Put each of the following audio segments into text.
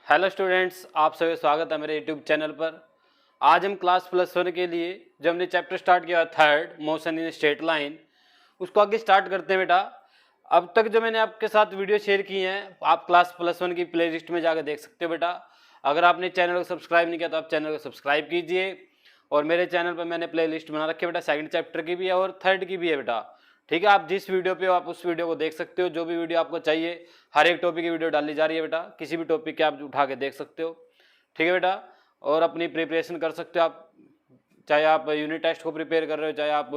Hello students, आप सभी स्वागत है मेरे यूट्यूब चैनल पर। आज हम क्लास +1 के लिए जो हमने चैप्टर स्टार्ट किया third motion in straight line, उसको आगे स्टार्ट करते हैं बेटा। अब तक जो मैंने आपके साथ वीडियो शेयर की हैं आप क्लास +1 की प्ले लिस्ट में जाकर देख सकते हो बेटा। अगर आपने चैनल को सब्सक्राइब नहीं किया तो आप चैनल को सब्सक्राइब कीजिए। और मेरे चैनल पर मैंने प्ले लिस्ट बना रखी है बेटा, सेकंड चैप्टर की भी है और थर्ड की भी है बेटा। ठीक है, आप जिस वीडियो पे हो आप उस वीडियो को देख सकते हो। जो भी वीडियो आपको चाहिए, हर एक टॉपिक की वीडियो डाली जा रही है बेटा, किसी भी टॉपिक के आप उठा के देख सकते हो। ठीक है बेटा, और अपनी प्रिपरेशन कर सकते हो आप, चाहे आप यूनिट टेस्ट को प्रिपेयर कर रहे हो, चाहे आप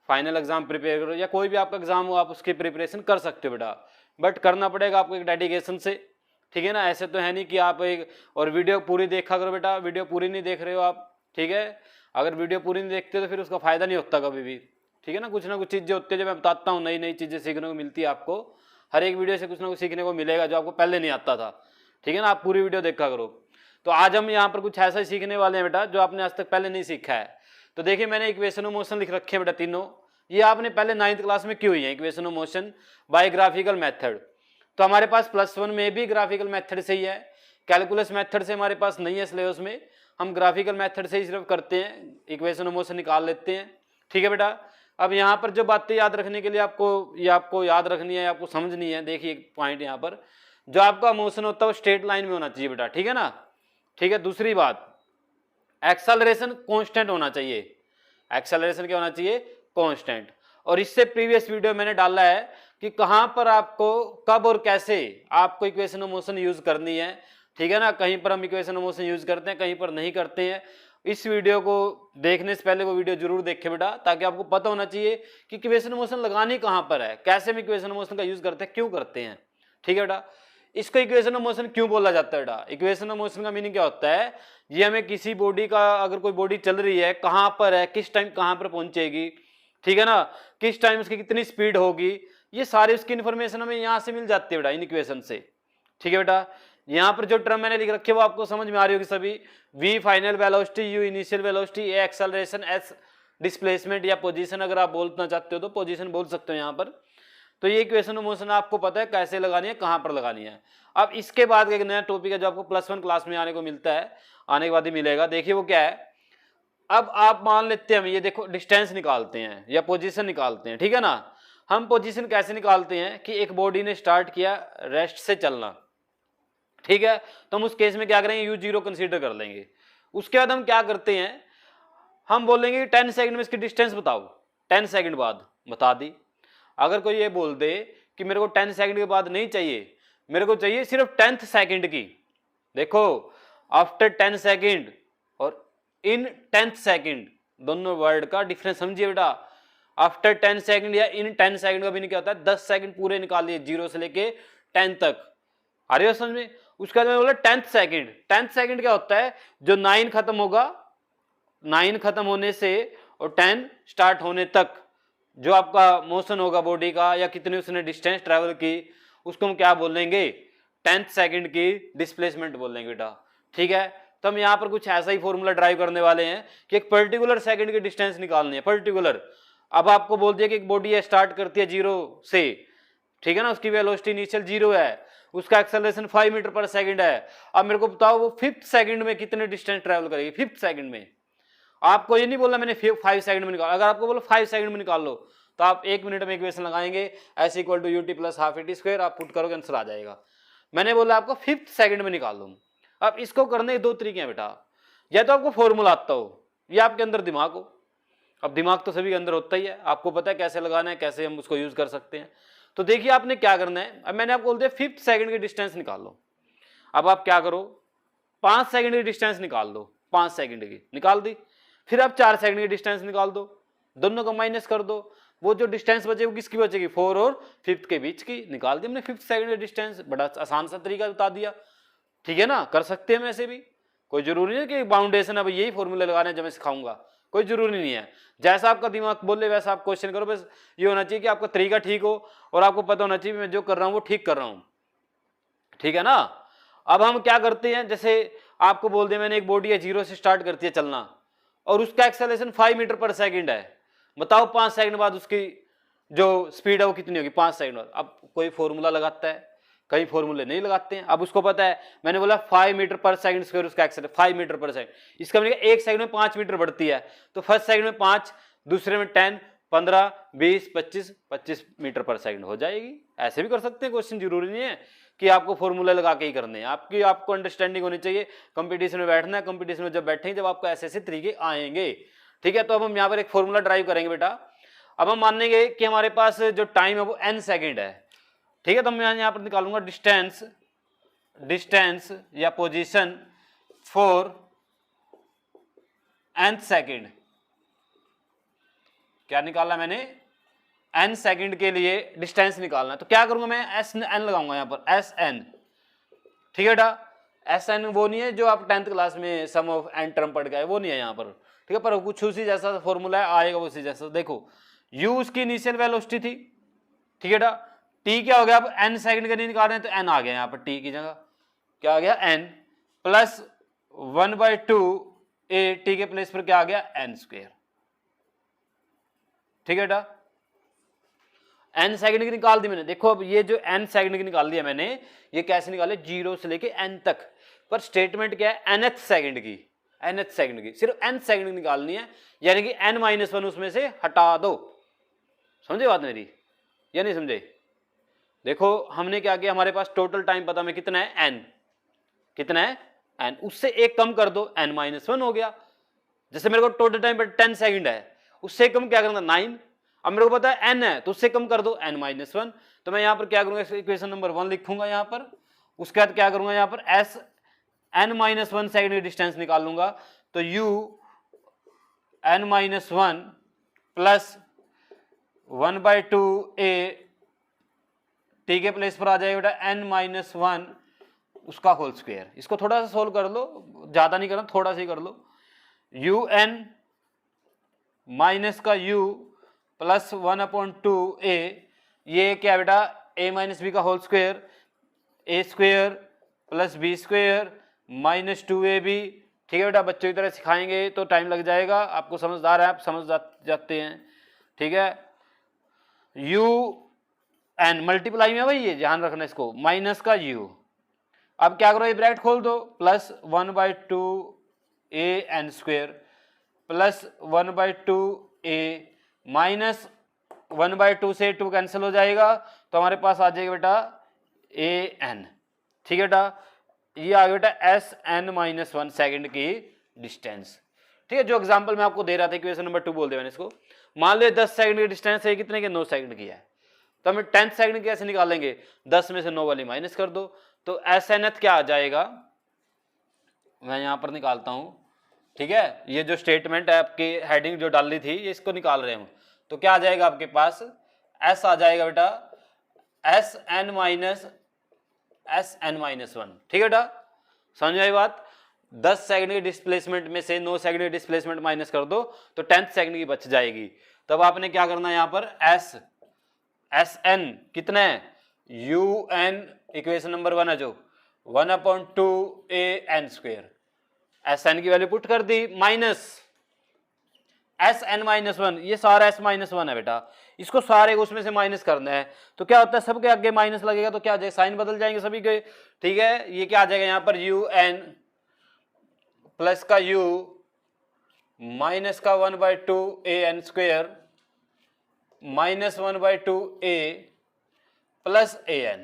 फाइनल एग्जाम प्रिपेयर कर रहे हो, या कोई भी आपका एग्जाम हो आप उसकी प्रिपरेशन कर सकते हो बेटा। बट करना पड़ेगा आपको एक डेडिकेशन से। ठीक है ना, ऐसे तो है नहीं कि आप एक और वीडियो पूरी देखा करो बेटा। वीडियो पूरी नहीं देख रहे हो आप, ठीक है, अगर वीडियो पूरी नहीं देखते तो फिर उसका फायदा नहीं होता कभी भी। ठीक है ना कुछ चीज़ें होती है जो मैं बताता हूँ, नई नई चीज़ें सीखने को मिलती है आपको। हर एक वीडियो से कुछ ना कुछ सीखने को मिलेगा जो आपको पहले नहीं आता था। ठीक है ना, आप पूरी वीडियो देखा करो। तो आज हम यहाँ पर कुछ ऐसा ही सीखने वाले हैं बेटा जो आपने आज तक पहले नहीं सीखा है। तो देखिए, मैंने इक्वेशन ऑफ मोशन लिख रखे हैं बेटा तीनों। ये आपने पहले 9th क्लास में की हुई है, equation of motion by graphical method. तो हमारे पास +1 में भी ग्राफिकल मेथड से ही है, कैलकुलस मेथड से हमारे पास नहीं है सिलेबस में। हम ग्राफिकल मेथड से ही सिर्फ करते हैं, इक्वेशन ऑफ मोशन निकाल लेते हैं। ठीक है बेटा, अब यहाँ पर जो बातें याद रखने के लिए आपको याद रखनी है, आपको समझनी है। देखिए एक पॉइंट यहाँ पर, जो आपका मोशन होता है वो स्ट्रेट लाइन में होना चाहिए बेटा। ठीक है ना, ठीक है। दूसरी बात, एक्सेलरेशन कांस्टेंट होना चाहिए। एक्सेलरेशन क्या होना चाहिए? कांस्टेंट। और इससे प्रीवियस वीडियो मैंने डाला है कि कहां पर आपको कब और कैसे आपको इक्वेशन ऑफ मोशन यूज करनी है। ठीक है ना, कहीं पर हम इक्वेशन ऑफ मोशन यूज करते हैं, कहीं पर नहीं करते हैं। इस वीडियो को देखने से पहले वो वीडियो जरूर देखें बेटा, ताकि आपको पता होना चाहिए कि इक्वेशन ऑफ मोशन लगानी कहां पर है, कैसे हम इक्वेशन ऑफ मोशन का यूज करते हैं, क्यों करते हैं। ठीक है बेटा, इसको इक्वेशन ऑफ मोशन क्यों बोला जाता है बेटा? इक्वेशन ऑफ मोशन का मीनिंग क्या होता है? ये हमें किसी बॉडी का, अगर कोई बॉडी चल रही है, कहां पर है, किस टाइम कहां पर पहुंचेगी, ठीक है ना, किस टाइम उसकी कितनी स्पीड होगी, ये सारी उसकी इन्फॉर्मेशन हमें यहां से मिल जाती है बेटा, इन इक्वेशन से। ठीक है बेटा, यहां पर जो टर्म मैंने लिख रखे वो आपको समझ में आ रही होगी सभी। v final velocity, u initial velocity, a acceleration, s displacement या पोजीशन, अगर आप बोलना चाहते हो तो पोजीशन बोल सकते हो यहां पर। तो ये इक्वेशन ऑफ मोशन आपको पता है कैसे लगानी है, कहां पर लगानी है। अब इसके बाद एक नया टॉपिक है जो आपको +1 क्लास में आने को मिलता है, आने के बाद ही मिलेगा। देखिए वो क्या है। अब आप मान लेते हैं, ये देखो डिस्टेंस निकालते हैं या पोजीशन निकालते हैं। ठीक है ना, हम पोजीशन कैसे निकालते हैं कि एक बॉडी ने स्टार्ट किया रेस्ट से चलना, ठीक है, तो हम उस केस में क्या करेंगे, u0 कंसीडर कर लेंगे। उसके बाद हम क्या करते हैं, हम बोलेंगे 10 सेकंड में इसकी डिस्टेंस बताओ। 10 सेकंड बाद बता दी। अगर कोई ये बोल दे कि मेरे को 10 सेकंड के बाद नहीं चाहिए, मेरे को चाहिए सिर्फ 10th सेकंड की, देखो आफ्टर 10 सेकंड और इन 10th सेकंड दोनों वर्ड का डिफरेंस समझिए बेटा। आफ्टर 10 सेकंड या इन 10 सेकंड का भी नहीं, क्या होता है 10 सेकंड पूरे निकाल लिए, 0 से लेके 10 तक। आ रही हो समझ में? उसके बाद मैं बोला 10th सेकंड। 10th सेकंड क्या होता है? जो 9 खत्म होगा, 9 खत्म होने से और 10 स्टार्ट होने तक जो आपका मोशन होगा बॉडी का, या कितनी उसने डिस्टेंस ट्रेवल की, उसको हम क्या बोलेंगे, 10th सेकंड की डिस्प्लेसमेंट बोलेंगे बेटा। ठीक है, तो हम यहाँ पर कुछ ऐसा ही फॉर्मूला ड्राइव करने वाले हैं कि एक पर्टिकुलर सेकंड की डिस्टेंस निकालनी है, पर्टिकुलर। अब आपको बोल दिया कि एक बॉडी है स्टार्ट करती है 0 से, ठीक है ना, उसकी वेलोसिटी इनिशियल 0 है, उसका एक्सेलरेशन 5 मीटर पर सेकंड है। अब मेरे को बताओ वो 5th सेकंड में कितने डिस्टेंस ट्रेवल करेगी, 5th सेकंड में। आपको ये नहीं बोला मैंने 5 सेकंड में निकाल, अगर आपको बोलो 5 सेकंड में निकाल लो तो आप 1 मिनट में इक्वेशन लगाएंगे, s equal to ut plus half a t square, आप पुट करोगे आंसर आ जाएगा। मैंने बोला आपको 5th सेकंड में निकाल लो। अब इसको करने के 2 तरीके हैं बेटा, या तो आपको फॉर्मूला आता हो या आपके अंदर दिमाग हो। अब दिमाग तो सभी के अंदर होता ही है, आपको पता है कैसे लगाना है, कैसे हम उसको यूज कर सकते हैं। तो देखिए आपने क्या करना है, अब मैंने आपको बोल दिया 5th सेकंड की डिस्टेंस निकाल लो। अब आप क्या करो, 5 सेकंड की डिस्टेंस निकाल दो, 5 सेकंड की निकाल दी, फिर आप 4 सेकंड की डिस्टेंस निकाल दो, दोनों को माइनस कर दो, वो जो डिस्टेंस बचेगी वो किसकी बचेगी, 4 और 5th के बीच की। निकाल दी हमने 5th सेकंड की डिस्टेंस, बड़ा आसान सा तरीका बता दिया। ठीक है ना, कर सकते हैं हम ऐसे भी, कोई जरूरी नहीं कि बाउंडेशन अब यही फॉर्मूले लगाने जब मैं सिखाऊंगा, कोई जरूरी नहीं है। जैसा आपका दिमाग बोले वैसा आप क्वेश्चन करो, बस ये होना चाहिए कि आपका तरीका ठीक हो और आपको पता होना चाहिए मैं जो कर रहा हूं वो ठीक कर रहा हूं। ठीक है ना, अब हम क्या करते हैं, जैसे आपको बोल दिया मैंने एक बॉडी है 0 से स्टार्ट करती है चलना और उसका एक्सेलरेशन 5 मीटर पर सेकंड है, बताओ 5 सेकंड बाद उसकी जो स्पीड है वो कितनी होगी, 5 सेकंड बाद। अब कोई फॉर्मूला लगाता है कई फॉर्मूले नहीं लगाते हैं। अब उसको पता है, मैंने बोला 5 मीटर पर सेकंड स्क्वायर उसका एक्सेलरेशन 5 मीटर पर सेकंड, इसका मतलब एक सेकंड में 5 मीटर बढ़ती है, तो फर्स्ट सेकंड में 5, दूसरे में 10, 15, 20, 25 मीटर पर सेकंड हो जाएगी। ऐसे भी कर सकते हैं क्वेश्चन, जरूरी नहीं है कि आपको फॉर्मूला लगा के ही करने हैं। आपको अंडरस्टैंडिंग होनी चाहिए, कंपटीशन में बैठना है, कंपटीशन में जब बैठेंगे जब आपको ऐसे ऐसे तरीके आएंगे, ठीक है। तो अब हम यहाँ पर एक फॉर्मूला ड्राइव करेंगे बेटा। अब हम मानेंगे कि हमारे पास जो टाइम है वो n सेकंड है, ठीक है। तो मैं यहाँ पर निकालूंगा डिस्टेंस या पोजीशन फॉर n सेकंड। क्या निकाला मैंने, n सेकंड के लिए डिस्टेंस निकालना है। तो क्या करूंगा मैं, एस एन लगाऊंगा यहाँ पर, एस एन, ठीक है बेटा। एस एन वो नहीं है जो आप 10th क्लास में सम ऑफ एन टर्म पढ़ गए, वो नहीं है यहाँ पर, ठीक है। पर कुछ उसी जैसा फॉर्मूला है, आएगा उसी जैसा। देखो u उसकी इनिशियल वेलोसिटी थी, ठीक है बेटा। t क्या हो गया, अब n सेकंड के लिए निकाल रहे हैं तो n आ गया यहाँ पर, t की जगह क्या आ गया n प्लस 1/2 a, t के प्लेस पर क्या आ गया n स्क्वायर, ठीक है बेटा। n सेकंड की निकाल दी मैंने। देखो अब ये जो n सेकंड की निकाल दिया मैंने, ये कैसे निकाले, 0 से लेके n तक, पर स्टेटमेंट क्या है, nth सेकंड की, nth सेकंड की, सिर्फ n सेकंड की निकालनी है, यानी कि n-1 उसमें से हटा दो। समझे बात मेरी या नहीं समझे। देखो हमने क्या किया, हमारे पास टोटल टाइम पता में कितना है n, कितना है n, उससे एक कम कर दो, n-1 हो गया। जैसे मेरे को टोटल टाइम पर 10 सेकंड है, उससे कम क्या करना 9। अब मेरे को पता है n है तो उससे कम कर दो n-1। तो मैं यहाँ पर क्या करूंगा, इक्वेशन नंबर 1 लिखूंगा यहाँ पर। उसके बाद क्या करूंगा यहाँ पर, s n-1 सेकंड की डिस्टेंस निकाल लूंगा। तो u n-1 plus 1/2 a, t के प्लेस पर आ जाएगा बेटा n-1 उसका होल स्क्वायर। इसको थोड़ा सा सोल्व कर लो, ज्यादा नहीं करना, थोड़ा सा ही कर लो। un माइनस का u प्लस 1/2 a, ये क्या बेटा a माइनस बी का whole square, a square plus b square minus 2ab, ठीक है बेटा। बच्चों की तरह सिखाएंगे तो टाइम लग जाएगा, आपको समझदार है, आप समझ जाते हैं, ठीक है। u n मल्टीप्लाई में भाई, ये ध्यान रखना इसको, माइनस का u। अब क्या करो, ये ब्रैकेट खोल दो, plus 1/2 a n square plus 1/2 a minus 1/2 से 2 कैंसिल हो जाएगा, तो हमारे पास आ जाएगा बेटा a n, ठीक है बेटा। ये आ गया बेटा sn-1 सेकंड की डिस्टेंस, ठीक है। जो एग्जांपल मैं आपको दे रहा था, इक्वेशन नंबर 2 बोल दिया मैंने इसको। मान लो 10 सेकंड की डिस्टेंस है, कितने के 9 सेकंड की है, तो हमें 10 सेकंड कैसे निकालेंगे, 10 में से 9 वाली माइनस कर दो, तो snth क्या आ जाएगा, मैं यहां पर निकालता हूं, ठीक है। ये जो स्टेटमेंट है आपकी हेडिंग जो डाली थी, ये इसको निकाल रहे हैं हम, तो क्या आ जाएगा आपके पास, s आ जाएगा बेटा sn-1, ठीक है बेटा। समझ आई बात। 10 सेकंड की डिस्प्लेसमेंट में से 9 सेकंड की डिस्प्लेसमेंट माइनस कर दो तो 10th सेकंड की बच जाएगी। तब आपने क्या करना है, यहाँ पर sn कितना है, un इक्वेशन नंबर 1 है जो 1/2 a n स्क्वायर, sn की वैल्यू पुट कर दी, माइनस sn-1, ये सारा s-1 है बेटा, इसको सारे उसमें से माइनस करना है। तो क्या होता है, सबके आगे माइनस लगेगा तो क्या आ जाएगा, साइन बदल जाएंगे सभी के, ठीक है। ये क्या आ जाएगा यहाँ पर, un प्लस का u माइनस का 1/2 a n square minus 1/2 a plus a n,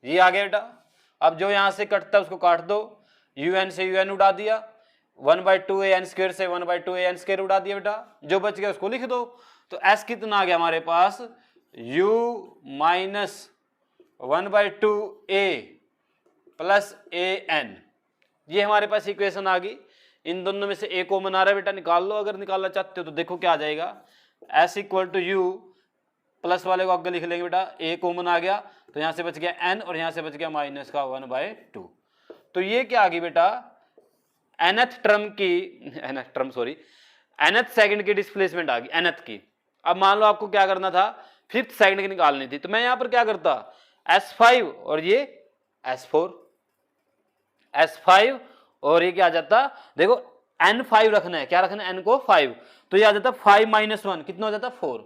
ये आ गया बेटा। अब जो यहां से कटता है उसको काट दो, un से un उड़ा दिया, 1/2 a n स्क्वायर से 1/2 a n स्क्वायर उड़ा दिया बेटा, जो बच गया उसको लिख दो। तो s कितना आ गया हमारे पास, u minus 1/2 a plus a n, ये हमारे पास इक्वेशन आ गई। इन दोनों में से a कॉमन आ रहा है बेटा, निकाल लो अगर निकालना चाहते हो तो। देखो क्या आ जाएगा, s equal to u, plus वाले को आगे लिख लेंगे बेटा, a कॉमन आ गया तो यहां से बच गया n और यहां से बच गया माइनस का 1/2। तो ये क्या आ गई बेटा, nth सेकंड की डिस्प्लेसमेंट आ गई, nth की। अब मान लो आपको क्या करना था, 5th सेकंड की निकालनी थी, तो मैं यहां पर क्या करता, s5 और ये s5 और ये क्या आ जाता, देखो n5 रखना है, क्या रखना है n को 5, तो ये आ जाता 5 - 1 कितना हो जाता 4।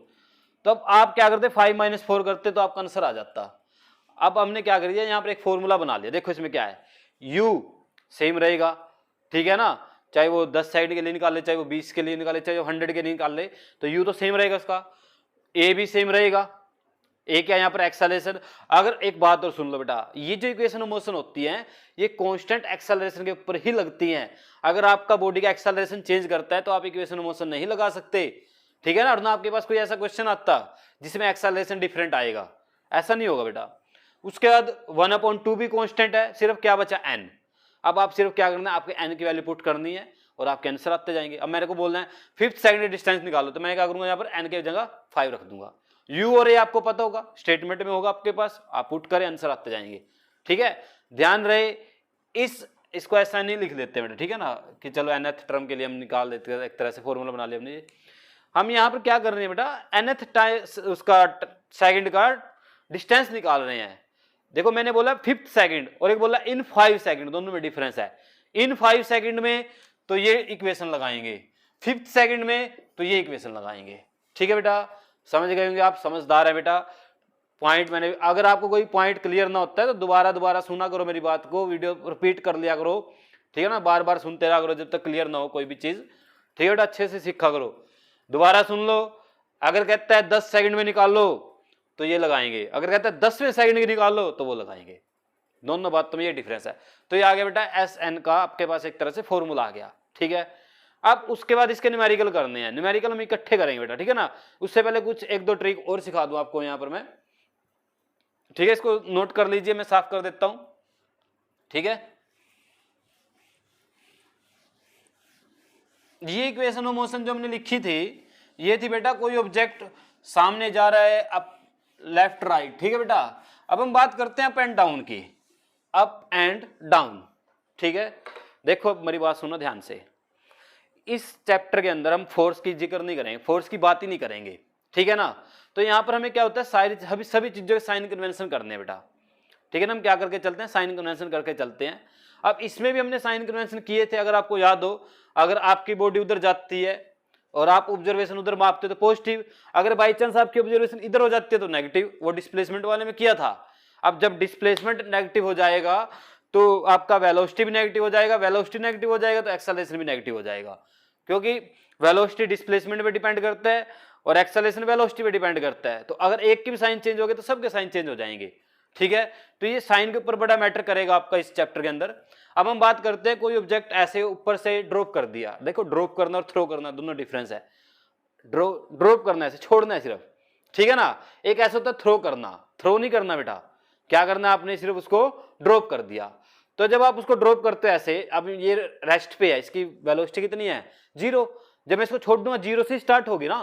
तो अब आप क्या करते, 5 - 4 करते तो आपका आंसर आ जाता। अब हमने क्या कर दिया, यहाँ पर एक फॉर्मूला बना लिया। देखो इसमें क्या है, u सेम रहेगा, ठीक है ना, चाहे वो 10 साइड के लिए निकाले, चाहे वो 20 के लिए निकाले, चाहे वो 100 के लिए निकाल ले, तो u तो सेम रहेगा उसका, a भी सेम रहेगा। एक क्या यहाँ पर एक्सेलरेशन, अगर एक बात और सुन लो बेटा, ये जो इक्वेशन ऑफ मोशन होती है ये कांस्टेंट एक्सेलरेशन के ऊपर ही लगती हैं। अगर आपका बॉडी का एक्सेलरेशन चेंज करता है तो आप इक्वेशन ऑफ मोशन नहीं लगा सकते, ठीक है ना। और ना आपके पास कोई ऐसा क्वेश्चन आता जिसमें एक्सेलरेशन डिफरेंट आएगा, ऐसा नहीं होगा बेटा। उसके बाद 1/2 भी कांस्टेंट है, सिर्फ क्या बचा n। अब आप सिर्फ क्या करना है, आपके n की वैल्यू पुट करनी है और आपके आंसर आते जाएंगे। अब मेरे को बोलना है 5th सेकंड डिस्टेंस निकालो, तो मैं क्या करूंगा, यहाँ पर n की जगह 5 रख दूंगा। u और a आपको पता होगा, स्टेटमेंट में होगा आपके पास, आप पुट करें आंसर आते जाएंगे, ठीक है। ध्यान रहे इसको ऐसा नहीं लिख देते बेटा, ठीक है ना, कि चलो nth टर्म के लिए हम निकाल देते हैं, एक तरह से फॉर्मूला बना लिया हमने। हम यहाँ पर क्या कर रहे हैं बेटा, nth उसका सेकंड का डिस्टेंस निकाल रहे हैं। देखो मैंने बोला 5th सेकंड और एक बोला इन 5 सेकंड, दोनों में डिफरेंस है। इन 5 सेकंड में तो ये इक्वेशन लगाएंगे, 5th सेकंड में तो ये इक्वेशन लगाएंगे, ठीक है बेटा। समझ गए होंगे आप, समझदार है बेटा। पॉइंट मैंने, अगर आपको कोई पॉइंट क्लियर ना होता है तो दोबारा सुना करो मेरी बात को, वीडियो रिपीट कर लिया करो, ठीक है ना, बार बार सुनते रहा करो जब तक क्लियर ना हो कोई भी चीज, ठीक है बेटा। अच्छे से सीखा करो, दोबारा सुन लो। अगर कहता है 10 सेकंड में निकाल लो तो ये लगाएंगे, अगर कहता है 10वें सेकंड की निकाल लो तो वो लगाएंगे। दोनों बातों में ये डिफरेंस है। तो ये आ गया बेटा एस एन का आपके पास एक तरह से फॉर्मूला आ गया, ठीक है। अब उसके बाद इसके न्यूमेरिकल करने हैं, न्यूमेरिकल हम इकट्ठे करेंगे बेटा, ठीक है ना। उससे पहले कुछ 1-2 ट्रिक और सिखा दूं आपको यहाँ पर मैं, ठीक है। इसको नोट कर लीजिए, मैं साफ कर देता हूं, ठीक है। ये इक्वेशन ऑफ मोशन जो हमने लिखी थी ये थी बेटा, कोई ऑब्जेक्ट सामने जा रहा है अप लेफ्ट राइट, ठीक है बेटा। अब हम बात करते हैं अप एंड डाउन की, अप एंड डाउन, ठीक है। देखो मेरी बात सुनो ध्यान से, इस चैप्टर के अंदर हम फोर्स की जिक्र नहीं करेंगे, फोर्स की बात ही नहीं करेंगे, ठीक है ना। तो यहाँ पर हमें क्या होता है, सारी सभी चीजों के साइन कन्वेंशन करने हैं बेटा, ठीक है ना। हम क्या करके चलते हैं, साइन कन्वेंशन करके चलते हैं। अब इसमें भी हमने साइन कन्वेंशन किए थे, अगर आपको याद हो। अगर आपकी बॉडी उधर जाती है और आप ऑब्जर्वेशन उधर मापते हो तो पॉजिटिव, अगर बाई चांस आपकी ऑब्जर्वेशन इधर हो जाती है तो नेगेटिव, वो डिस्प्लेसमेंट वाले में किया था। अब जब डिस्प्लेसमेंट नेगेटिव हो जाएगा तो आपका वेलोसिटी भी नेगेटिव हो जाएगा, वेलोसिटी नेगेटिव हो जाएगा तो एक्सेलरेशन भी नेगेटिव हो जाएगा, क्योंकि वेलोसिटी डिस्प्लेसमेंट पे डिपेंड करता है और एक्सेलरेशन वेलोसिटी पे डिपेंड करता है। तो अगर एक की भी साइन चेंज हो गए तो सबके साइन चेंज हो जाएंगे, ठीक है। तो ये साइन के ऊपर बड़ा मैटर करेगा आपका इस चैप्टर के अंदर। अब हम बात करते हैं, कोई ऑब्जेक्ट ऐसे ऊपर से ड्रॉप कर दिया। देखो ड्रॉप करना और थ्रो करना दोनों डिफरेंस है। ड्रॉप करना है, छोड़ना है सिर्फ, ठीक है ना। एक ऐसा होता है थ्रो करना, थ्रो नहीं करना बेटा। क्या करना है, आपने सिर्फ उसको ड्रॉप कर दिया। तो जब आप उसको ड्रॉप करते हो ऐसे, अब ये रेस्ट पे है, इसकी वेलोसिटी कितनी है, 0। जब मैं इसको छोड़ दूंगा 0 से स्टार्ट होगी ना,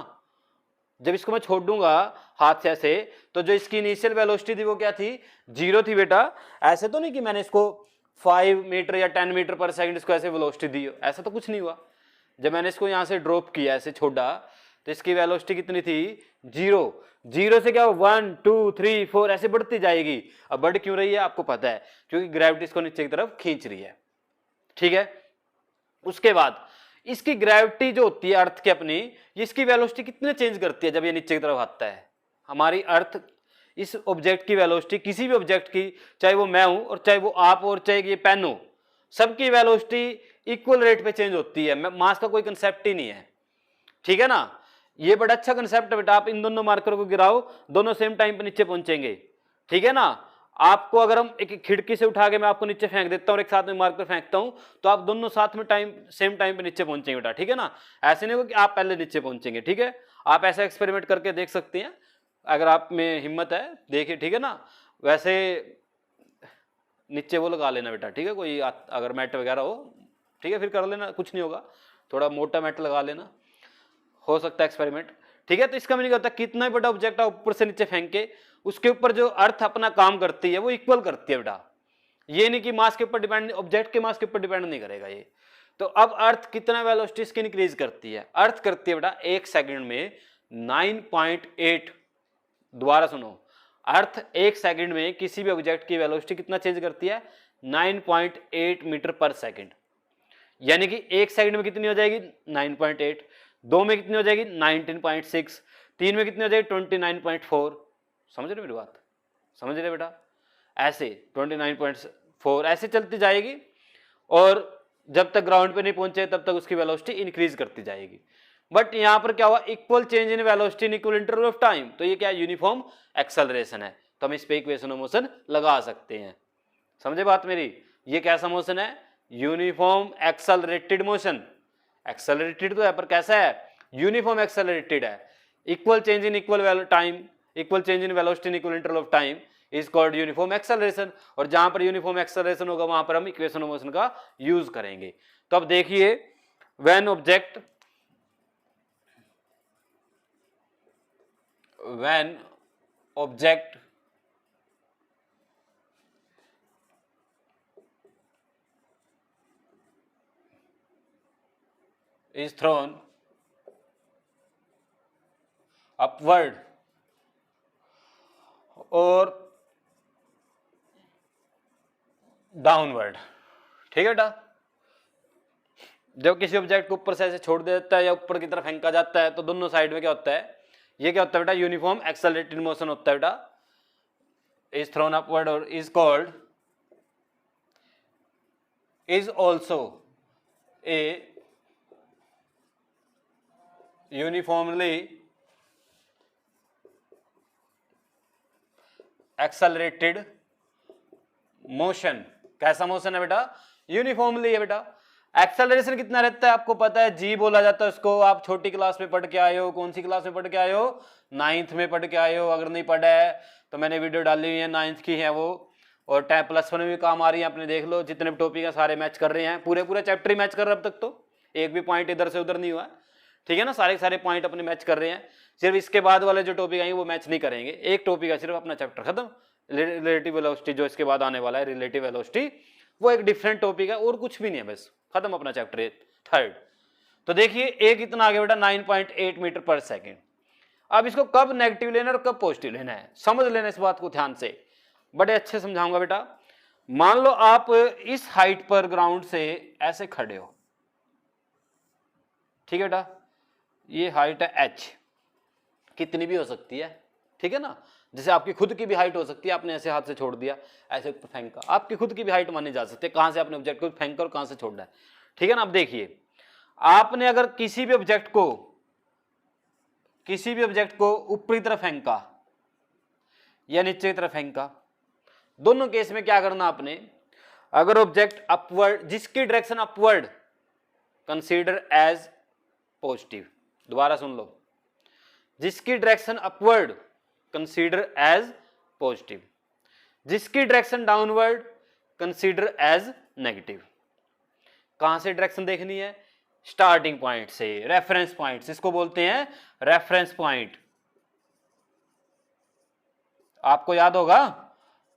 जब इसको मैं छोड़ दूंगा हाथ से ऐसे, तो जो इसकी इनिशियल वेलोसिटी थी वो क्या थी, 0 थी बेटा। ऐसे तो नहीं कि मैंने इसको 5 मीटर या 10 मीटर पर सेकंड इसको ऐसे वेलोसिटी दी, ऐसा तो कुछ नहीं हुआ। जब मैंने इसको यहाँ से ड्रॉप किया, ऐसे छोड़ा, तो इसकी वेलोसिटी कितनी थी, 0 से क्या 1 2 3 4 ऐसे बढ़ती जाएगी। अब बढ़ क्यों रही है आपको पता है, क्योंकि ग्रेविटी इसको नीचे की तरफ खींच रही है, ठीक है। उसके बाद इसकी ग्रेविटी जो होती है अर्थ की अपनी, इसकी वेलोसिटी कितने चेंज करती है जब ये नीचे की तरफ आता है। हमारी अर्थ इस ऑब्जेक्ट की वेलोसिटी, किसी भी ऑब्जेक्ट की, चाहे वो मैं हूं और चाहे वो आप और चाहे ये पेन हो, सबकी वेलोसिटी इक्वल रेट पे चेंज होती है। मास का कोई कंसेप्ट ही नहीं है, ठीक है ना। ये बड़ा अच्छा कंसेप्ट है बेटा। आप इन दोनों मार्कर को गिराओ, दोनों सेम टाइम पे नीचे पहुंचेंगे, ठीक है ना। आपको अगर हम एक खिड़की से उठा के मैं आपको नीचे फेंक देता हूं और एक साथ में मार्कर फेंकता हूं, तो आप दोनों साथ में सेम टाइम पे नीचे पहुंचेंगे बेटा, ठीक है ना। ऐसे नहीं हो कि आप पहले नीचे पहुंचेंगे, ठीक है। आप ऐसा एक्सपेरिमेंट करके देख सकते हैं अगर आप में हिम्मत है, देखिए, ठीक है ना। वैसे नीचे वो लगा लेना बेटा, ठीक है, कोई अगर मैट वगैरह हो, ठीक है, फिर कर लेना, कुछ नहीं होगा, थोड़ा मोटा मैट लगा लेना, हो सकता है एक्सपेरिमेंट, ठीक है। तो इसका मीनिंग होता है कितना बड़ा ऑब्जेक्ट आप ऊपर से नीचे फेंक के, उसके ऊपर जो अर्थ अपना काम करती है वो इक्वल करती है बेटा। ये नहीं कि मास के ऊपर डिपेंड, ऑब्जेक्ट के मास के ऊपर डिपेंड नहीं करेगा ये। तो अब अर्थ कितना वेलोसिटी इसकी इंक्रीज करती है, अर्थ करती है बेटा 1 सेकंड में 9.8, दोबारा सुनो, अर्थ 1 सेकंड में किसी भी ऑब्जेक्ट की वेलोसिटी कितना चेंज करती है, 9.8 मीटर पर सेकंड। यानी कि 1 सेकंड में कितनी हो जाएगी, 9.8, 2 में कितनी हो जाएगी, 19.6, 3 में कितनी हो जाएगी, 29.4। समझ रहे मेरी बात, समझ रहे बेटा। ऐसे 29.4 ऐसे चलती जाएगी, और जब तक ग्राउंड पे नहीं पहुंचे तब तक उसकी वेलोसिटी इंक्रीज करती जाएगी। बट यहाँ पर क्या हुआ, equal change in velocity in equal interval of time, तो ये क्या यूनिफॉर्म एक्सेलरेशन है, तो हम इस पे इक्वेशन ऑफ मोशन लगा सकते हैं। समझे बात मेरी? ये कैसा मोशन है? Uniform accelerated motion. एक्सेलरेटेड तो है पर कैसा है? यूनिफॉर्म एक्सेलरेटेड है। Equal change in equal time, equal change in velocity in equal interval of time is called uniform acceleration. और जहां पर यूनिफॉर्म एक्सेलरेशन होगा वहां पर हम इक्वेशन ऑफ मोशन का यूज करेंगे। तो अब देखिए, when object is thrown upward और डाउनवर्ड, ठीक है बेटा। जब किसी ऑब्जेक्ट को ऊपर से ऐसे छोड़ देता है या ऊपर की तरफ फेंका जाता है तो दोनों साइड में क्या होता है? ये क्या होता है बेटा? यूनिफॉर्म एक्सेलरेटेड मोशन होता है बेटा। इज थ्रोन अपवर्ड और is called, is also a uniformly accelerated motion. कैसा मोशन है बेटा? यूनिफॉर्मली है बेटा। एक्सेलरेशन कितना रहता है आपको पता है? जी बोला जाता है उसको। आप छोटी क्लास में पढ़ के आए हो। कौन सी क्लास में पढ़ के आए हो? 9th में पढ़ के आए हो। अगर नहीं पढ़ा है तो मैंने वीडियो डाली हुई है, 9th की है वो, और टैब +1 में भी काम आ रही है। आपने देख लो, जितने भी टॉपिक है सारे मैच कर रहे हैं, पूरे चैप्टर ही मैच कर रहे हैं अब तक, तो एक भी पॉइंट इधर से उधर नहीं हुआ, ठीक है ना। सारे पॉइंट अपने मैच कर रहे हैं। सिर्फ इसके बाद वाले जो टॉपिक आएंगे वो मैच नहीं करेंगे। एक टॉपिक है सिर्फ, अपना चैप्टर खत्म। रिलेटिव वेलोसिटी जो इसके बाद आने वाला है, रिलेटिव वेलोसिटी, वो एक डिफरेंट टॉपिक है और कुछ भी नहीं है, बस खत्म अपना चैप्टर 3rd। तो देखिए एक इतना आगे बेटा 9.8 मीटर पर सेकेंड। अब इसको कब नेगेटिव लेना है और कब पॉजिटिव लेना है समझ लेना इस बात को ध्यान से, बड़े अच्छे समझाऊंगा बेटा। मान लो आप इस हाइट पर ग्राउंड से ऐसे खड़े हो, ठीक है बेटा। ये हाइट है h, कितनी भी हो सकती है, ठीक है ना। जैसे आपकी खुद की भी हाइट हो सकती है, आपने ऐसे हाथ से छोड़ दिया, ऐसे फेंका, आपकी खुद की भी हाइट मानी जा सकती है, कहां से आपने ऑब्जेक्ट को फेंका और कहां से छोड़ा है, ठीक है ना। अब देखिए, आपने अगर किसी भी ऑब्जेक्ट को ऊपरी तरफ फेंका या नीचे की तरफ फेंका, दोनों केस में क्या करना आपने? अगर ऑब्जेक्ट अपवर्ड, जिसकी direction upward, consider as positive. दोबारा सुन लो, जिसकी direction upward consider as positive, जिसकी direction downward consider as negative. कहां से डायरेक्शन देखनी है? स्टार्टिंग पॉइंट से, रेफरेंस पॉइंट, इसको बोलते हैं रेफरेंस पॉइंट। आपको याद होगा,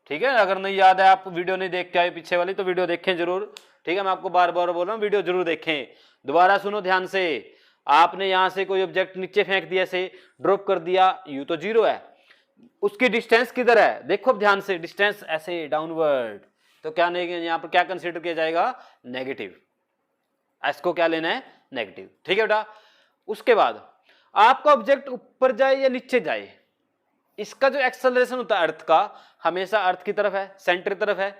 ठीक है। अगर नहीं याद है, आप वीडियो नहीं देख के आए पीछे वाली, तो वीडियो देखें जरूर, ठीक है। मैं आपको बार बार बोल रहा हूं, वीडियो जरूर देखें। दोबारा सुनो ध्यान से। आपने यहां से कोई ऑब्जेक्ट नीचे फेंक दिया, से ड्रॉप कर दिया, यू तो 0 है, उसकी डिस्टेंस किधर है? देखो ध्यान से, डिस्टेंस ऐसे डाउनवर्ड, तो क्या नहीं, यहां पर क्या कंसीडर किया जाएगा? नेगेटिव। इसको क्या लेना है? नेगेटिव, ठीक है बेटा। उसके बाद आपका ऑब्जेक्ट ऊपर जाए या नीचे जाए, इसका जो एक्सेलरेशन होता है अर्थ का, हमेशा अर्थ की तरफ है, सेंटर की तरफ है।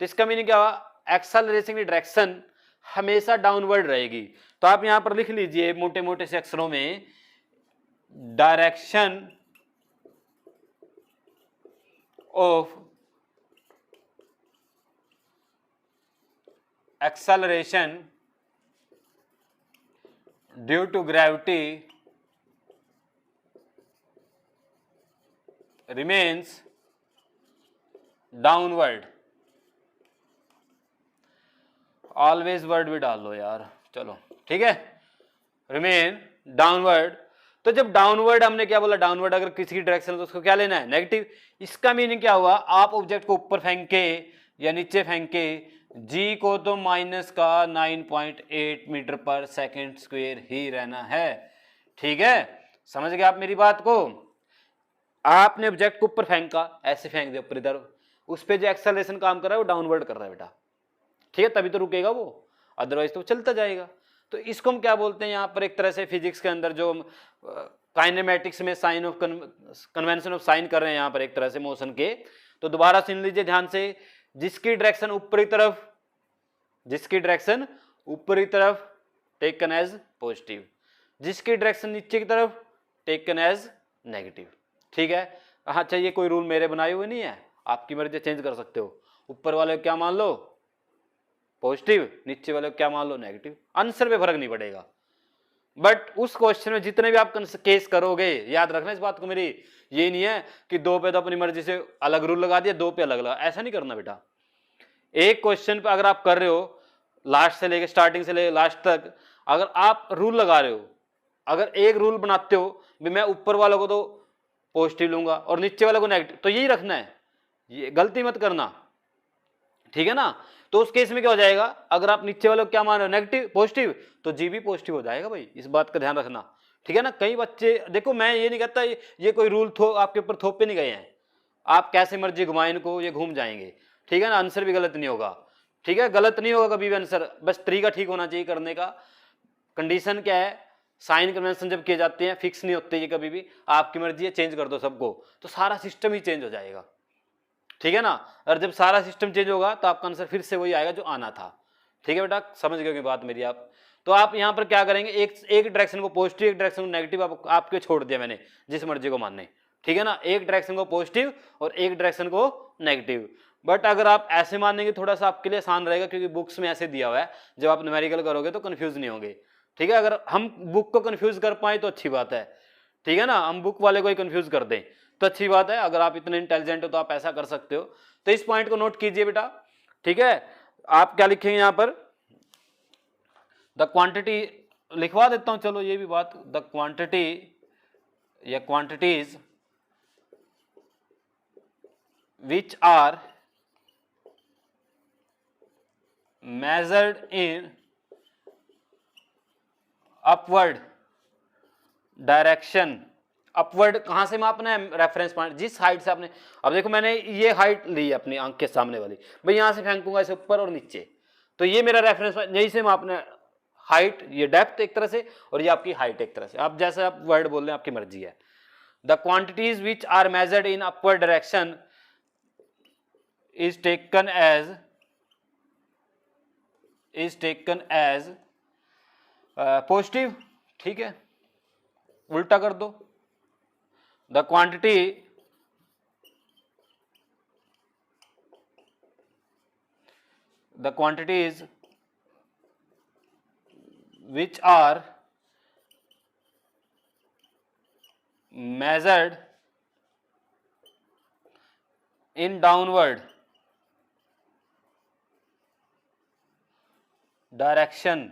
तो इसका मीनिंग क्या हुआ? एक्सेलरेशन की डायरेक्शन हमेशा डाउनवर्ड रहेगी। तो आप यहां पर लिख लीजिए मोटे मोटे से अक्षरों में, direction of acceleration due to gravity remains downward. Always word भी डाल लो यार, चलो ठीक है। रिमेन डाउनवर्ड, तो जब डाउनवर्ड, हमने क्या बोला? डाउनवर्ड अगर किसी की डायरेक्शन तो उसको क्या लेना है? नेगेटिव। इसका मीनिंग क्या हुआ? आप ऑब्जेक्ट को ऊपर फेंके या नीचे फेंके, जी को तो माइनस का 9.8 मीटर पर सेकेंड स्क्वायर ही रहना है, ठीक है। समझ गए आप मेरी बात को? आपने ऑब्जेक्ट को ऊपर फेंका, ऐसे फेंक दिया ऊपर इधर, उस पर जो एक्सेलरेशन काम कर रहा है वो डाउनवर्ड कर रहा है बेटा, ठीक है, तभी तो रुकेगा वो, अदरवाइज तो चलता जाएगा। तो इसको हम क्या बोलते हैं? यहाँ पर एक तरह से फिजिक्स के अंदर जो काइनेमेटिक्स में sign of convention of sign कर रहे हैं यहाँ पर एक तरह से मोशन के, तो दोबारा सुन लीजिए ध्यान से, जिसकी डायरेक्शन ऊपरी तरफ टेकन एज पॉजिटिव, जिसकी डायरेक्शन नीचे की तरफ टेकन एज नेगेटिव। ठीक है, हाँ चाहिए, कोई रूल मेरे बनाए हुए नहीं है, आपकी मर्जी चेंज कर सकते हो। ऊपर वाले को क्या मान लो पॉजिटिव, नीचे वाले को क्या मान लो नेगेटिव, आंसर पे फर्क नहीं पड़ेगा। बट उस क्वेश्चन में जितने भी आप केस करोगे, याद रखना इस बात को मेरी, ये नहीं है कि दो पे तो अपनी मर्जी से अलग रूल लगा दिया, दो पे अलग लगा, ऐसा नहीं करना बेटा। एक क्वेश्चन पे अगर आप कर रहे हो लास्ट से लेके स्टार्टिंग से लेके लास्ट तक, अगर आप रूल लगा रहे हो, अगर एक रूल बनाते हो भी मैं ऊपर वालों को तो पॉजिटिव लूंगा और नीचे वालों को नेगेटिव, तो यही रखना है, ये गलती मत करना। ठीक है ना, तो उस केस में क्या हो जाएगा, अगर आप नीचे वालों को क्या मान रहे हो नेगेटिव पॉजिटिव, तो जी भी पॉजिटिव हो जाएगा भाई, इस बात का ध्यान रखना। ठीक है ना, कई बच्चे देखो, मैं ये नहीं कहता ये कोई रूल आपके ऊपर थोपे नहीं गए हैं, आप कैसे मर्जी घुमाएं इनको, ये घूम जाएंगे। ठीक है ना, आंसर भी गलत नहीं होगा। ठीक है, गलत नहीं होगा कभी भी आंसर, बस तरीका ठीक होना चाहिए करने का। कंडीशन क्या है, साइन कन्वेंशन जब किए जाते हैं फिक्स नहीं होते ये कभी भी, आपकी मर्जी है चेंज कर दो सबको, तो सारा सिस्टम ही चेंज हो जाएगा। ठीक है ना, और जब सारा सिस्टम चेंज होगा तो आपका आंसर फिर से वही आएगा जो आना था। ठीक है बेटा, समझ गए बात मेरी आप। तो आप यहाँ पर क्या करेंगे, एक डायरेक्शन को पॉजिटिव, एक डायरेक्शन को नेगेटिव आपके छोड़ दिया मैंने, जिस मर्जी को मानने। ठीक है ना, एक डायरेक्शन को पॉजिटिव और एक डायरेक्शन को नेगेटिव। बट अगर आप ऐसे मानेंगे थोड़ा सा आपके लिए आसान रहेगा, क्योंकि बुक्स में ऐसे दिया हुआ है, जब आप न्यूमेरिकल करोगे तो कंफ्यूज नहीं होंगे। ठीक है, अगर हम बुक को कंफ्यूज कर पाए तो अच्छी बात है। ठीक है ना, हम बुक वाले को ही कंफ्यूज कर दें तो अच्छी बात है, अगर आप इतने इंटेलिजेंट हो तो आप ऐसा कर सकते हो। तो इस पॉइंट को नोट कीजिए बेटा। ठीक है, आप क्या लिखेंगे यहां पर, द क्वांटिटी, लिखवा देता हूं चलो ये भी बात, द क्वांटिटी या quantities which are measured in upward direction। Upward कहां से मापना है, रेफरेंस पॉइंट, जिस हाइट से आपने, अब देखो मैंने ये हाइट ली है अपनी आंख के सामने वाली, भाई यहां से फेंकूंगा इसे ऊपर और नीचे, तो ये मेरा रेफरेंस पॉइंट, यही से मापना है हाइट, ये डेप्थ एक तरह से, और ये आपकी हाइट एक तरह से, आप जैसे आप वर्ड बोल रहे हैं आपकी मर्जी है। The quantities which are measured in upward direction is taken as positive. ठीक है, उल्टा कर दो, the quantity quantities which are measured in downward direction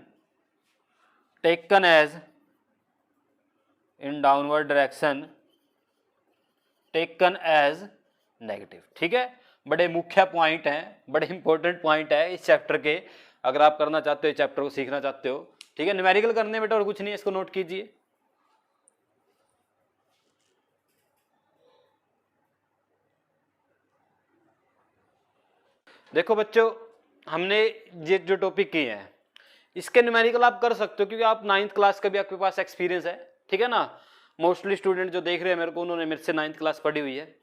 taken as negative. ठीक है, बड़े मुख्य पॉइंट हैं, बड़े इंपॉर्टेंट पॉइंट है इस चैप्टर के, अगर आप करना चाहते हो चैप्टर को सीखना चाहते हो। ठीक है, न्यूमेरिकल करने बेटा और कुछ नहीं है, इसको नोट कीजिए। देखो बच्चों, हमने ये जो टॉपिक किए हैं इसके न्यूमेरिकल आप कर सकते हो, क्योंकि आप 9th क्लास का भी आपके पास एक्सपीरियंस है। ठीक है ना, मोस्टली स्टूडेंट जो देख रहे हैं मेरे को, उन्होंने मेरे से 9th क्लास पढ़ी हुई है,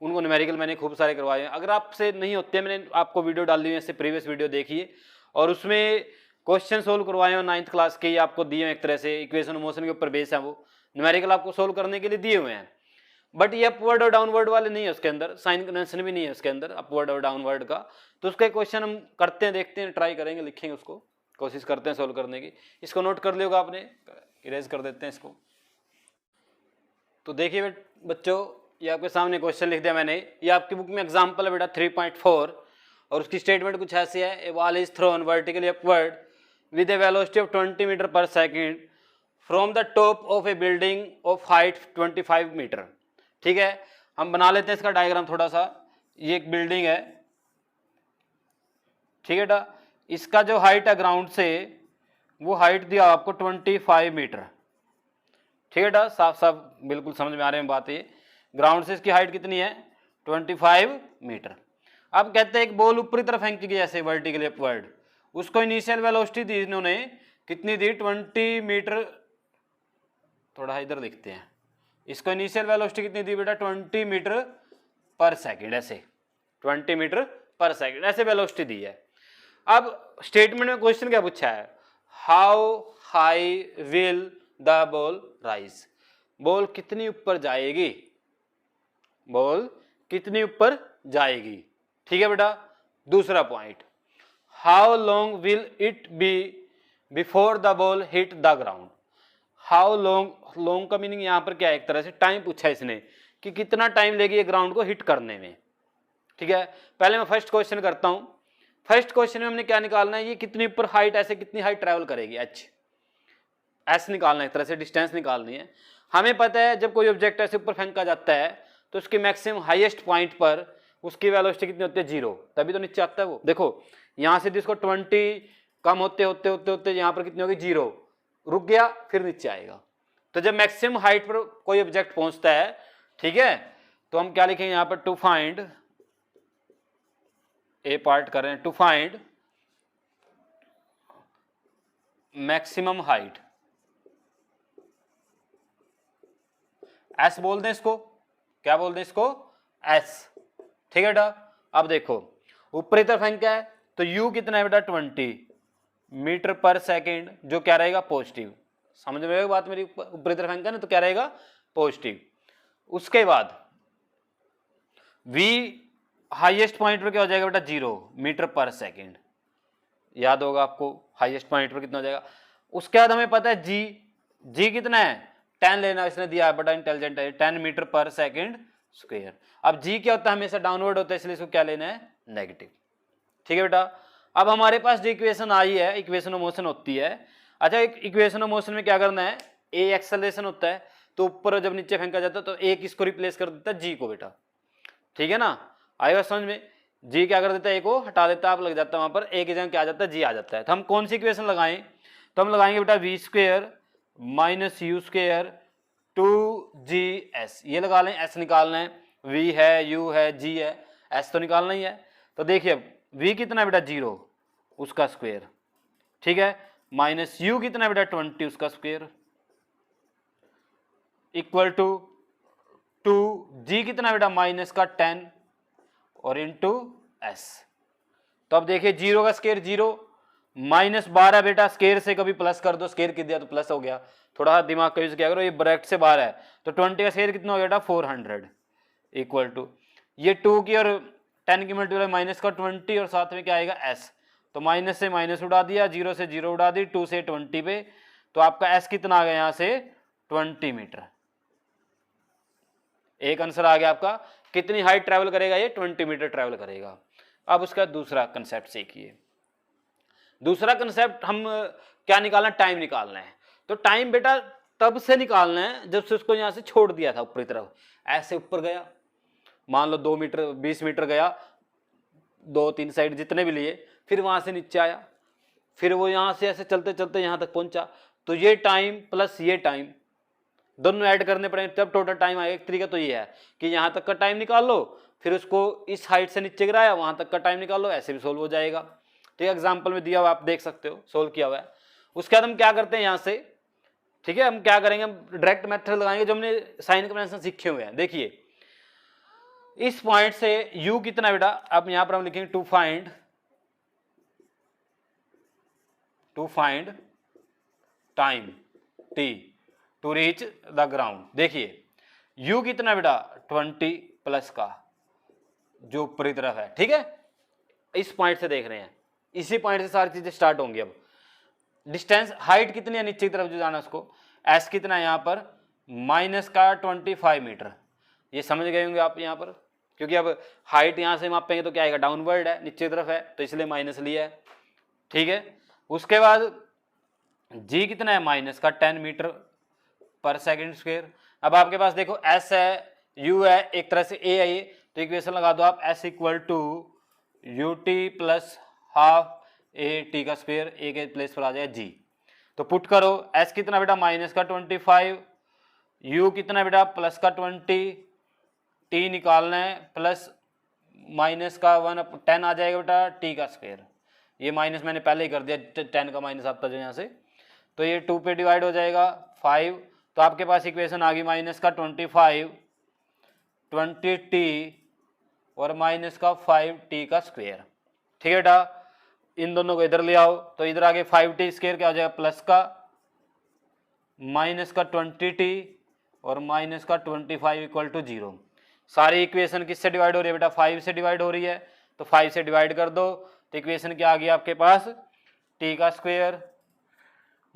उनको न्यूमेरिकल मैंने खूब सारे करवाए हैं। अगर आपसे नहीं होते, मैंने आपको वीडियो डाली हुई है, इससे प्रीवियस वीडियो देखिए, और उसमें क्वेश्चन सोल्व करवाए हैं 9th क्लास के, आपको दिए हैं एक तरह से, इक्वेशन मोशन के ऊपर बेस है, वो न्यूमेरिकल आपको सोल्व करने के लिए दिए हुए हैं। बट ये अपवर्ड और डाउनवर्ड वाले नहीं है उसके अंदर, साइन कन्वेंशन भी नहीं है उसके अंदर अपवर्ड और डाउनवर्ड का। तो उसका क्वेश्चन हम करते हैं, देखते हैं, ट्राई करेंगे, लिखेंगे उसको, कोशिश करते हैं सोल्व करने की। इसको नोट कर लियोगा आपने, इरेज कर देते हैं इसको। तो देखिए बच्चों, ये आपके सामने क्वेश्चन लिख दिया मैंने, ये आपकी बुक में एग्जाम्पल है बेटा 3.4, और उसकी स्टेटमेंट कुछ ऐसी है, a ball is thrown vertically upward with a velocity of 20 metre per second from the top of a building of height 25 metre. ठीक है, हम बना लेते हैं इसका डायग्राम थोड़ा सा। ये एक बिल्डिंग है, ठीक है बेटा, इसका जो हाइट है ग्राउंड से, वो हाइट दिया आपको 25 मीटर। ठीक है बेटा, साफ साफ बिल्कुल समझ में आ रहे हैं बात ये, ग्राउंड से इसकी हाइट कितनी है 25 मीटर। अब कहते हैं एक बॉल ऊपरी तरफ फेंकी गई ऐसे वर्टिकली अपवर्ड, उसको इनिशियल वेलोसिटी दी इन्होंने, कितनी दी 20 मीटर, थोड़ा इधर लिखते हैं, इसको इनिशियल वेलोसिटी कितनी दी बेटा 20 मीटर पर सेकेंड ऐसे। 20 मीटर पर सेकंड, ऐसे वेलोसिटी दी है। अब स्टेटमेंट में क्वेश्चन क्या पूछा है, how high will the ball rise, ball कितनी ऊपर जाएगी, बॉल कितनी ऊपर जाएगी। ठीक है बेटा। दूसरा point, how long will it be before the ball hit the ground, how long, long का मीनिंग यहां पर क्या है, एक तरह से टाइम पूछा है इसने कि कितना टाइम लेगी ये ग्राउंड को हिट करने में। ठीक है, पहले मैं फर्स्ट क्वेश्चन करता हूं। फर्स्ट क्वेश्चन में हमने क्या निकालना है, ये कितनी ऊपर हाइट, ऐसे कितनी हाइट ट्रैवल करेगी, एस निकालना है, एक तरह से डिस्टेंस निकालनी है। हमें पता है जब कोई ऑब्जेक्ट ऐसे ऊपर फेंका जाता है तो उसके मैक्सिमम हाईएस्ट पॉइंट पर उसकी वेलोसिटी कितनी होती है, 0, तभी तो नीचे आता है वो। देखो यहां से जिसको 20 कम होते होते होते होते यहाँ पर कितनी होगी, 0, रुक गया फिर नीचे आएगा। तो जब मैक्सिमम हाइट पर कोई ऑब्जेक्ट पहुंचता है, ठीक है, तो हम क्या लिखेंगे यहां पर, टू फाइंड, ए पार्ट कर रहे हैं, to find maximum height, S बोल दें इसको, क्या बोल दें इसको, एस। ठीक है बेटा। अब देखो ऊपरी तरफ फेंका है तो यू कितना है बेटा, 20 मीटर पर सेकेंड, जो क्या रहेगा, पॉजिटिव। समझ में आएगी बात मेरी, ऊपरी तरफ फेंका ना तो क्या रहेगा, पॉजिटिव। उसके बाद v हाईएस्ट पॉइंट पर क्या हो जाएगा बेटा, 0 मीटर पर सेकेंड, याद होगा आपको हाईएस्ट पॉइंट पर कितना हो जाएगा। उसके बाद हमें पता है g कितना है, 10 लेना, इसने दिया है, बड़ा इंटेलिजेंट है, 10 मीटर पर सेकेंड स्क्वायर। अब g क्या होता है, हमेशा डाउनवर्ड होता है, इसलिए इसको क्या लेना है, नेगेटिव। ठीक है बेटा। अब हमारे पास जो इक्वेशन आई है, इक्वेशन ऑफ मोशन होती है। अच्छा, एक इक्वेशन ऑफ मोशन में क्या करना है, ए एक्सेलरेशन होता है, तो ऊपर जब नीचे फेंका जाता है तो ए किसको रिप्लेस कर देता है, जी को बेटा। ठीक है ना, आएगा समझ में। जी क्या कर देता है, ए को हटा देता है, आप लग जाता है वहां पर, ए की जगह क्या आ जाता है, जी आ जाता है। तो हम कौन सी इक्वेशन लगाएं, तो हम लगाएंगे बेटा v square minus u square 2GS, ये लगा लें, एस निकालना है, वी है, यू है, जी है, एस तो निकालना ही है। तो देखिए वी कितना है बेटा, 0, उसका स्क्वायर, ठीक है, माइनस यू कितना है बेटा, 20, उसका स्क्वायर, इक्वल टू 2G कितना बेटा, माइनस का 10 और इंटू एस। तो अब देखिए 0 का स्केयर 0, माइनस 12 बेटा, स्केयर से कभी प्लस कर दो, स्केयर किया तो प्लस हो गया, थोड़ा दिमाग का यूज किया करो, ये ब्रैकेट से बाहर है तो 20 का स्केयर कितना हो गया बेटा, 400, इक्वल टू ये 2 की और 10 की मल्टीप्लाई माइनस का 20 और साथ में क्या आएगा, एस। तो माइनस से माइनस उड़ा दिया, 0 से 0 उड़ा दी, 2 से 20 पे, तो आपका एस कितना आ गया यहां से, 20 मीटर। एक आंसर आ गया आपका, कितनी हाइट ट्रैवल करेगा ये, 20 मीटर ट्रैवल करेगा। अब उसका दूसरा कंसेप्ट सीखिए। दूसरा कंसेप्ट हम क्या निकालना, टाइम निकालना है। तो टाइम बेटा तब से निकालना है जब से उसको यहां से छोड़ दिया था ऊपरी तरफ, ऐसे ऊपर गया, मान लो 2 मीटर 20 मीटर गया, 2-3 साइड जितने भी लिए, फिर वहां से नीचे आया, फिर वो यहां से ऐसे चलते चलते यहां तक पहुंचा, तो ये टाइम प्लस ये टाइम दोनों ऐड करने पड़ेंगे तब टोटल टाइम आएगा। एक तरीका तो ये है कि यहां तक का टाइम निकाल लो, फिर उसको इस हाइट से नीचे गिराया, वहां तक का टाइम निकाल लो, ऐसे भी सोल्व हो जाएगा। ठीक है, एग्जाम्पल में दिया हुआ आप देख सकते हो, सोल्व किया हुआ है। उसके बाद हम क्या करते हैं यहां से, ठीक है, हम क्या करेंगे, हम डायरेक्ट मेथड लगाएंगे जो हमने साइन कन्वेंशन सीखे हुए हैं। देखिए इस पॉइंट से u कितना बेटा, अब यहां पर हम लिखेंगे to find time t to reach the ground. देखिए u कितना बेटा, 20 प्लस का जो ऊपरी तरफ है, ठीक है, इस पॉइंट से देख रहे हैं, इसी पॉइंट से सारी चीजें स्टार्ट होंगी। अब डिस्टेंस, हाइट कितनी है नीचे की तरफ जो जाना उसको, s कितना है यहाँ पर, माइनस का 25 मीटर। ये समझ गए होंगे आप यहाँ पर, क्योंकि अब हाइट यहाँ से मापेंगे तो क्या आएगा, डाउनवर्ड है, नीचे की तरफ है, तो इसलिए माइनस लिया है। ठीक है, उसके बाद g कितना है, माइनस का 10 मीटर पर सेकेंड स्क्वायर। अब आपके पास देखो s है, u है, एक तरह से a है ये, तो इक्वेशन लगा दो आप, s equal to ut plus half a t का स्क्वायर, ए के प्लेस पर आ जाए g। तो पुट करो, s कितना बेटा, माइनस का 25, u कितना बेटा, प्लस का 20, t निकालना है, प्लस माइनस का 10 आ जाएगा बेटा t का स्क्वायर। ये माइनस मैंने पहले ही कर दिया, 10 का माइनस आता जो यहाँ से, तो ये 2 पे डिवाइड हो जाएगा 5, तो आपके पास इक्वेशन आ गई माइनस का 25, 20t और माइनस का 5t का स्क्वायर। ठीक है बेटा, इन दोनों को इधर ले आओ तो इधर आगे 5t स्क्वायर क्या हो जाएगा, प्लस का माइनस का 20t और माइनस का 25 इक्वल टू 0। सारी इक्वेशन किससे डिवाइड हो रही है बेटा, 5 से डिवाइड हो रही है, तो 5 से डिवाइड कर दो तो इक्वेशन क्या आ गई आपके पास, t का स्क्वायर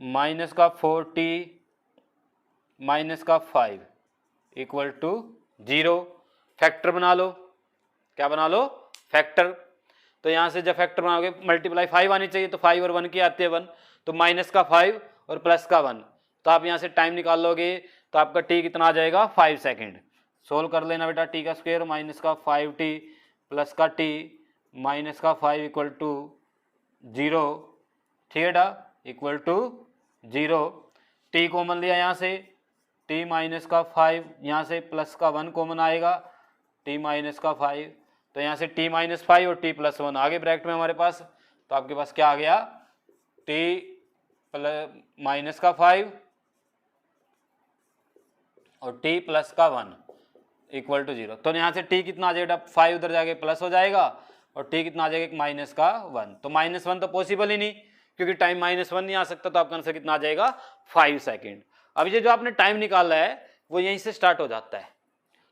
माइनस का 4t माइनस का 5 इक्वल टू 0। फैक्टर बना लो, क्या बना लो, फैक्टर। तो यहाँ से जब फैक्टर बनाओगे मल्टीप्लाई 5 आनी चाहिए, तो 5 और 1 की आती है 1, तो माइनस का 5 और प्लस का 1, तो आप यहाँ से टाइम निकाल लोगे तो आपका t कितना आ जाएगा, 5 सेकेंड। सोल्व कर लेना बेटा, t का स्क्वायर माइनस का 5t प्लस का t माइनस का 5 इक्वल टू 0। ठीक है बेटा, इक्वल टू 0। t कॉमन लिया यहाँ से, t माइनस का 5, यहाँ से प्लस का 1 कॉमन आएगा, t माइनस का 5, तो यहाँ से t माइनस 5 और t प्लस 1 आगे ब्रैकेट में हमारे पास, तो आपके पास क्या आ गया, t प्लस माइनस का 5 और t प्लस का 1 इक्वल टू 0। तो यहाँ से t कितना आ जाएगा, 5 उधर जाके प्लस हो जाएगा और t कितना आ जाएगा, माइनस का 1। तो माइनस 1 तो पॉसिबल ही नहीं, क्योंकि टाइम माइनस 1 नहीं आ सकता, तो आपका आंसर कितना आ जाएगा, 5 सेकेंड। अब ये जो आपने टाइम निकाला है वो यहीं से स्टार्ट हो जाता है,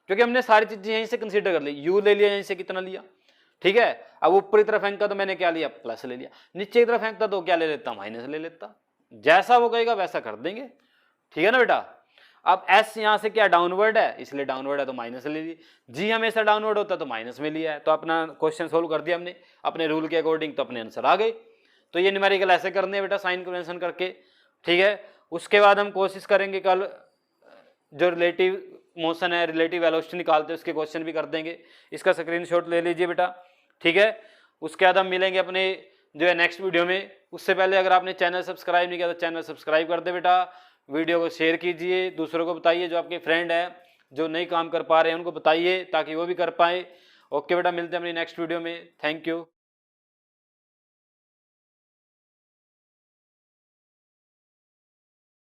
क्योंकि हमने सारी चीजें यहीं से कंसीडर कर ली। u ले लिया, यहीं से कितना लिया, ठीक है। अब ऊपरी तरफ फेंकता तो मैंने क्या लिया, प्लस ले लिया, नीचे की तरफ फेंकता तो क्या ले लेता, माइनस ले लेता। जैसा वो कहेगा वैसा कर देंगे, ठीक है ना बेटा। अब s यहाँ से क्या डाउनवर्ड है, इसलिए डाउनवर्ड है तो माइनस ले ली, g हमेशा डाउनवर्ड होता है तो माइनस में लिया है, तो अपना क्वेश्चन सोल्व कर दिया हमने अपने रूल के अकॉर्डिंग, तो अपने आंसर आ गए। तो ये न्यूमेरिकल ऐसे करने हैं बेटा, साइन कन्वेंशन करके, ठीक है। उसके बाद हम कोशिश करेंगे कल जो रिलेटिव मोशन है, रिलेटिव वेलोसिटी निकालते हैं, उसके क्वेश्चन भी कर देंगे। इसका स्क्रीनशॉट ले लीजिए बेटा, ठीक है। उसके बाद हम मिलेंगे अपने जो है नेक्स्ट वीडियो में। उससे पहले अगर आपने चैनल सब्सक्राइब नहीं किया तो चैनल सब्सक्राइब कर दे बेटा, वीडियो को शेयर कीजिए, दूसरों को बताइए, जो आपके फ्रेंड हैं जो नहीं काम कर पा रहे हैं उनको बताइए ताकि वो भी कर पाए। ओके बेटा, मिलते हैं अपनी नेक्स्ट वीडियो में। Thank you.